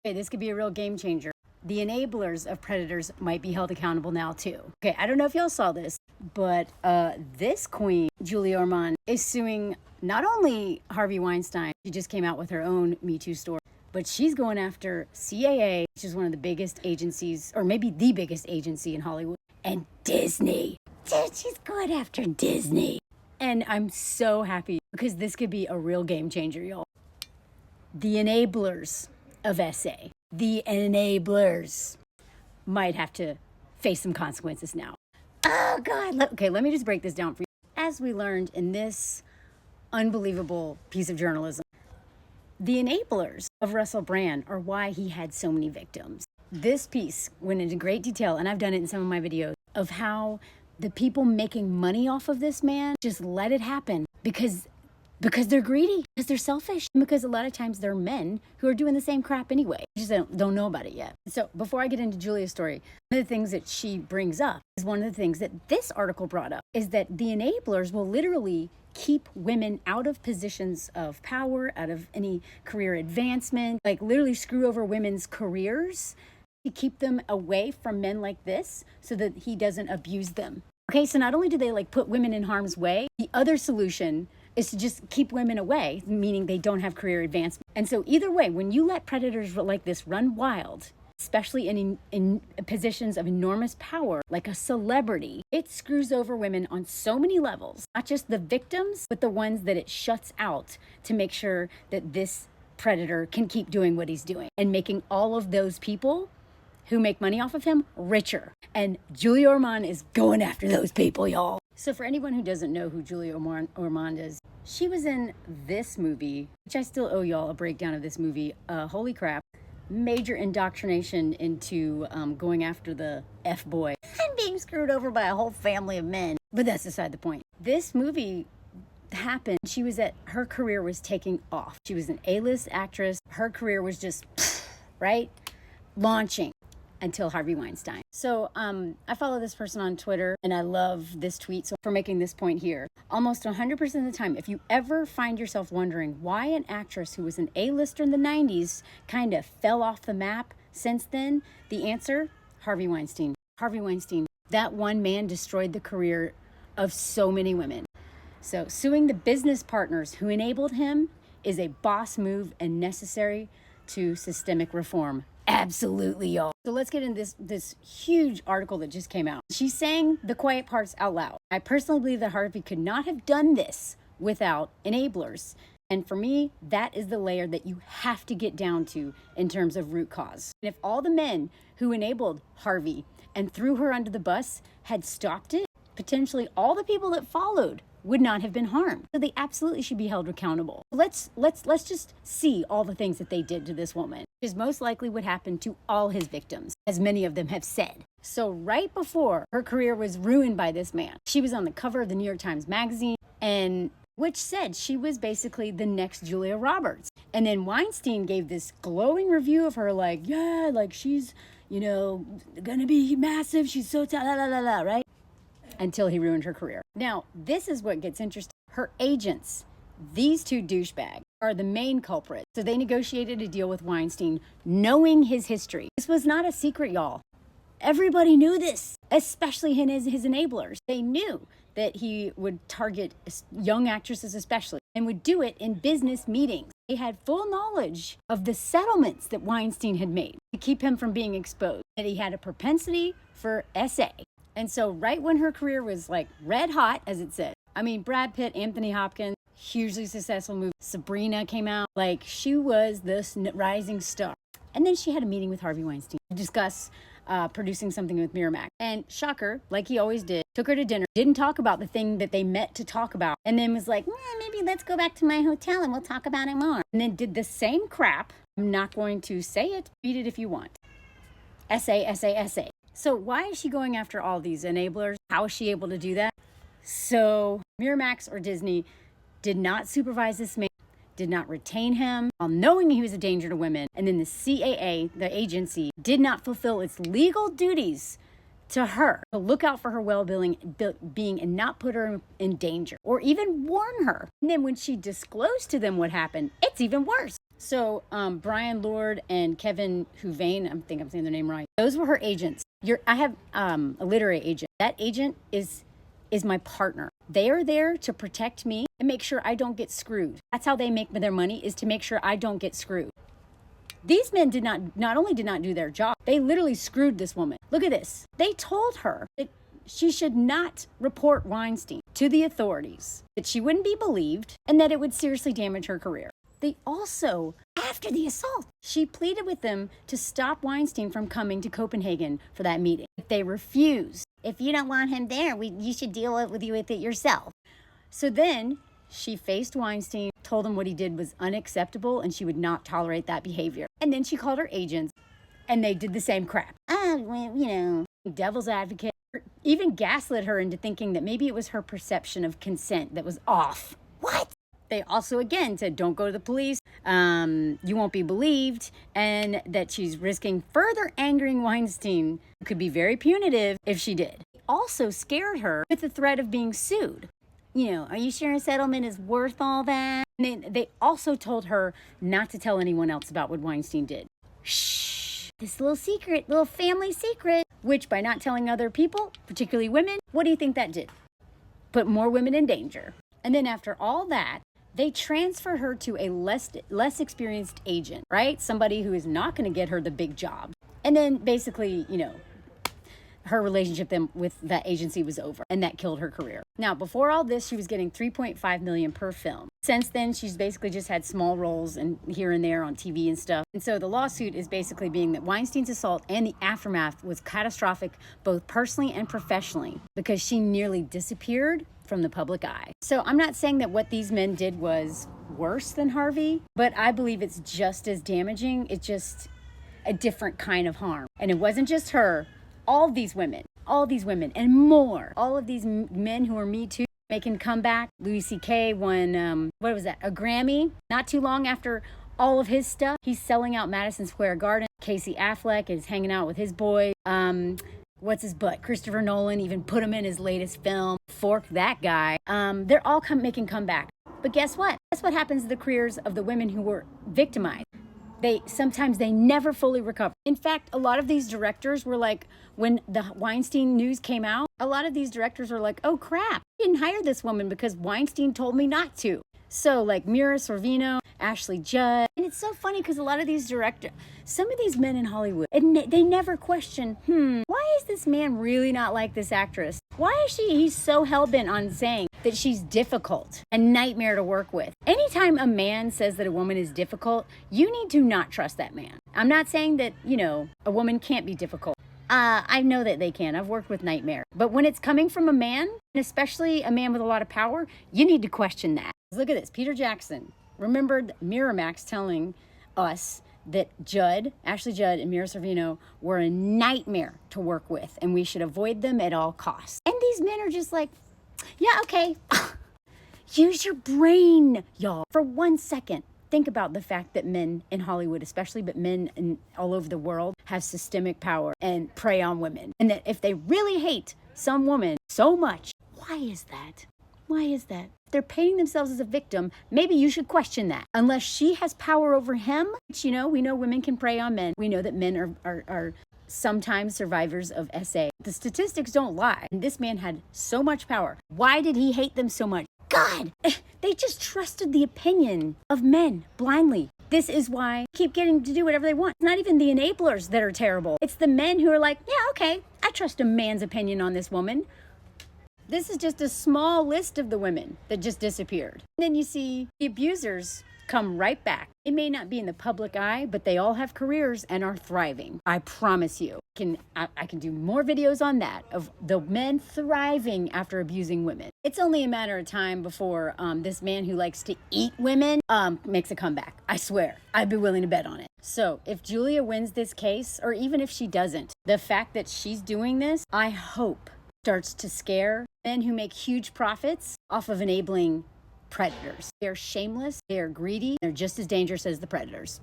Okay, this could be a real game changer. The enablers of predators might be held accountable now too. Okay, I don't know if y'all saw this, but this queen, Julia Orman, is suing not only Harvey Weinstein, she just came out with her own Me Too story, but she's going after CAA, which is one of the biggest agencies, or maybe the biggest agency in Hollywood, and Disney. Dude, she's going after Disney. And I'm so happy because this could be a real game changer, y'all. The enablers of SA, the enablers, might have to face some consequences now. Oh, God. Okay, let me just break this down for you. As we learned in this unbelievable piece of journalism, the enablers of Russell Brand are why he had so many victims. This piece went into great detail, and I've done it in some of my videos, of how the people making money off of this man just let it happen because they're greedy, because they're selfish, and because a lot of times they're men who are doing the same crap anyway. Just don't know about it yet. So before I get into Julia's story, one of the things that she brings up is one of the things that this article brought up is that the enablers will literally keep women out of positions of power, out of any career advancement, like literally screw over women's careers to keep them away from men like this so that he doesn't abuse them. Okay, so not only do they like put women in harm's way, the other solution is to just keep women away, meaning they don't have career advancement. And so either way, when you let predators like this run wild, especially in positions of enormous power, like a celebrity, it screws over women on so many levels, not just the victims, but the ones that it shuts out to make sure that this predator can keep doing what he's doing and making all of those people who make money off of him richer. And Julia Orman is going after those people, y'all. So for anyone who doesn't know who Julia Orman is, she was in this movie, which I still owe y'all a breakdown of this movie. Holy crap. Major indoctrination into going after the F-boy and being screwed over by a whole family of men. But that's beside the point. This movie happened. Her career was taking off. She was an A-list actress. Her career was just, right? Launching. Until Harvey Weinstein. So I follow this person on Twitter and I love this tweet. So for making this point here, almost 100% of the time, if you ever find yourself wondering why an actress who was an A-lister in the 90s kind of fell off the map since then, the answer, Harvey Weinstein. Harvey Weinstein, that one man destroyed the career of so many women. So suing the business partners who enabled him is a boss move and necessary to systemic reform. Absolutely, y'all. So let's get into this huge article that just came out. She's saying the quiet parts out loud. I personally believe that Harvey could not have done this without enablers. And for me, that is the layer that you have to get down to in terms of root cause. And if all the men who enabled Harvey and threw her under the bus had stopped it, potentially all the people that followed would not have been harmed. So they absolutely should be held accountable. Let's just see all the things that they did to this woman, is most likely what happened to all his victims, as many of them have said. So right before her career was ruined by this man, she was on the cover of the New York Times Magazine, and which said she was basically the next Julia Roberts. And then Weinstein gave this glowing review of her, like, yeah, like she's, gonna be massive. She's so right? Until he ruined her career. Now, this is what gets interesting. Her agents, these two douchebags, are the main culprits. So they negotiated a deal with Weinstein, knowing his history. This was not a secret, y'all. Everybody knew this, especially his enablers. They knew that he would target young actresses especially, and would do it in business meetings. They had full knowledge of the settlements that Weinstein had made to keep him from being exposed, that he had a propensity for SA. And so right when her career was like red hot, as it said, I mean, Brad Pitt, Anthony Hopkins, hugely successful movie. Sabrina came out. Like, she was this rising star. And then she had a meeting with Harvey Weinstein to discuss producing something with Miramax. And shocker, like he always did, took her to dinner, didn't talk about the thing that they met to talk about, and then was like, maybe let's go back to my hotel and we'll talk about it more. And then did the same crap. I'm not going to say it. Read it if you want. SA. So why is she going after all these enablers? How is she able to do that? So Miramax or Disney did not supervise this man, did not retain him, while knowing he was a danger to women. And then the CAA, the agency, did not fulfill its legal duties to her to look out for her well-being and not put her in danger or even warn her. And then when she disclosed to them what happened, it's even worse. So Brian Lord and Kevin Huvane, I think I'm saying their name right. Those were her agents. I have a literary agent. That agent is my partner. They are there to protect me and make sure I don't get screwed. That's how they make their money, is to make sure I don't get screwed. These men not only did not do their job, they literally screwed this woman. Look at this. They told her that she should not report Weinstein to the authorities, that she wouldn't be believed, and that it would seriously damage her career. They also, after the assault, she pleaded with them to stop Weinstein from coming to Copenhagen for that meeting. If they refused, if you don't want him there, you should deal with it yourself. So then she faced Weinstein, told him what he did was unacceptable, and she would not tolerate that behavior. And then she called her agents, and they did the same crap. Devil's advocate, even gaslit her into thinking that maybe it was her perception of consent that was off. What? They also, again, said, don't go to the police, you won't be believed, and that she's risking further angering Weinstein, who could be very punitive if she did. They also scared her with the threat of being sued. Are you sure a settlement is worth all that? And they also told her not to tell anyone else about what Weinstein did. Shh, this little secret, little family secret, which by not telling other people, particularly women, what do you think that did? Put more women in danger. And then after all that, they transfer her to a less experienced agent, right? Somebody who is not going to get her the big job. And then basically, her relationship then with that agency was over, and that killed her career. Now, before all this, she was getting $3.5 million per film. Since then, she's basically just had small roles and here and there on TV and stuff. And so the lawsuit is basically being that Weinstein's assault and the aftermath was catastrophic, both personally and professionally, because she nearly disappeared from the public eye. So I'm not saying that what these men did was worse than Harvey, but I believe it's just as damaging. It's just a different kind of harm. And it wasn't just her. All these women, and more. All of these men who are Me Too making comeback. Louis C.K. won, a Grammy? Not too long after all of his stuff. He's selling out Madison Square Garden. Casey Affleck is hanging out with his boy. What's his butt? Christopher Nolan even put him in his latest film. Fork that guy. They're all making comeback. But guess what? That's what happens to the careers of the women who were victimized. Sometimes they never fully recover. In fact, a lot of these directors were like, when the Weinstein news came out, a lot of these directors were like, oh crap, I didn't hire this woman because Weinstein told me not to. So like Mira Sorvino, Ashley Judd. And it's so funny because a lot of these some of these men in Hollywood, and they never question, why is this man really not like this actress? Why is he's so hell-bent on saying that she's difficult, a nightmare to work with. Anytime a man says that a woman is difficult, you need to not trust that man. I'm not saying that, a woman can't be difficult. I know that they can. I've worked with nightmare. But when it's coming from a man, and especially a man with a lot of power, you need to question that. Look at this. Peter Jackson remembered Miramax telling us that Ashley Judd and Mira Sorvino were a nightmare to work with, and we should avoid them at all costs. And these men are just like, yeah, okay. Use your brain, y'all. For 1 second, think about the fact that men in Hollywood, especially, but men all over the world, have systemic power and prey on women. And that if they really hate some woman so much, why is that? Why is that? If they're painting themselves as a victim, maybe you should question that. Unless she has power over him, which, we know women can prey on men. We know that men are sometimes survivors of SA. The statistics don't lie. And this man had so much power. Why did he hate them so much? God, they just trusted the opinion of men blindly. This is why they keep getting to do whatever they want. It's not even the enablers that are terrible. It's the men who are like, yeah, okay, I trust a man's opinion on this woman. This is just a small list of the women that just disappeared. And then you see the abusers come right back. It may not be in the public eye, but they all have careers and are thriving. I promise you. I can do more videos on that, of the men thriving after abusing women. It's only a matter of time before this man who likes to eat women makes a comeback. I swear. I'd be willing to bet on it. So if Julia wins this case, or even if she doesn't, the fact that she's doing this, I hope starts to scare men who make huge profits off of enabling predators. They're shameless, they're greedy, they're just as dangerous as the predators.